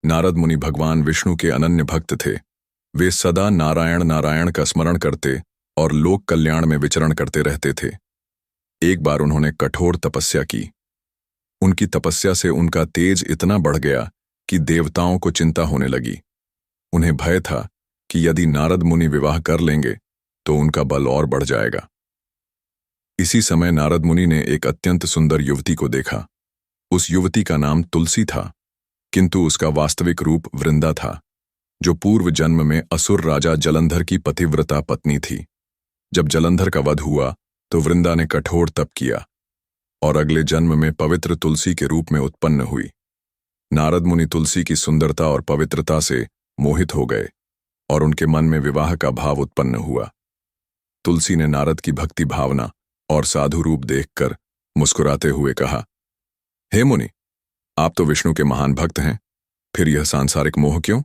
नारद मुनि भगवान विष्णु के अनन्य भक्त थे। वे सदा नारायण नारायण का स्मरण करते और लोक कल्याण में विचरण करते रहते थे। एक बार उन्होंने कठोर तपस्या की। उनकी तपस्या से उनका तेज इतना बढ़ गया कि देवताओं को चिंता होने लगी। उन्हें भय था कि यदि नारद मुनि विवाह कर लेंगे तो उनका बल और बढ़ जाएगा। इसी समय नारद मुनि ने एक अत्यंत सुंदर युवती को देखा। उस युवती का नाम तुलसी था, किंतु उसका वास्तविक रूप वृंदा था, जो पूर्व जन्म में असुर राजा जलंधर की पतिव्रता पत्नी थी। जब जलंधर का वध हुआ तो वृंदा ने कठोर तप किया और अगले जन्म में पवित्र तुलसी के रूप में उत्पन्न हुई। नारद मुनि तुलसी की सुंदरता और पवित्रता से मोहित हो गए और उनके मन में विवाह का भाव उत्पन्न हुआ। तुलसी ने नारद की भक्ति भावना और साधु रूप देखकर मुस्कुराते हुए कहा, हे मुनि, आप तो विष्णु के महान भक्त हैं, फिर यह सांसारिक मोह क्यों?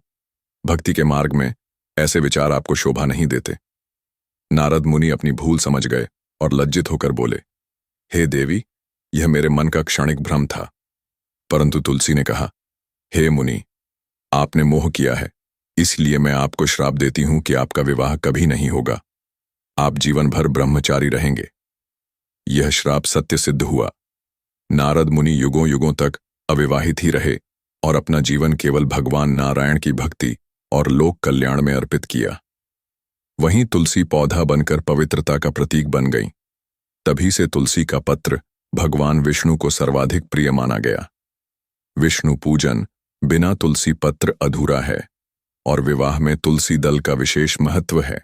भक्ति के मार्ग में ऐसे विचार आपको शोभा नहीं देते। नारद मुनि अपनी भूल समझ गए और लज्जित होकर बोले, हे देवी, यह मेरे मन का क्षणिक भ्रम था। परंतु तुलसी ने कहा, हे मुनि, आपने मोह किया है, इसलिए मैं आपको श्राप देती हूं कि आपका विवाह कभी नहीं होगा। आप जीवन भर ब्रह्मचारी रहेंगे। यह श्राप सत्य सिद्ध हुआ। नारद मुनि युगों युगों तक अविवाहित ही रहे और अपना जीवन केवल भगवान नारायण की भक्ति और लोक कल्याण में अर्पित किया। वहीं तुलसी पौधा बनकर पवित्रता का प्रतीक बन गई। तभी से तुलसी का पत्र भगवान विष्णु को सर्वाधिक प्रिय माना गया। विष्णु पूजन बिना तुलसी पत्र अधूरा है और विवाह में तुलसी दल का विशेष महत्व है।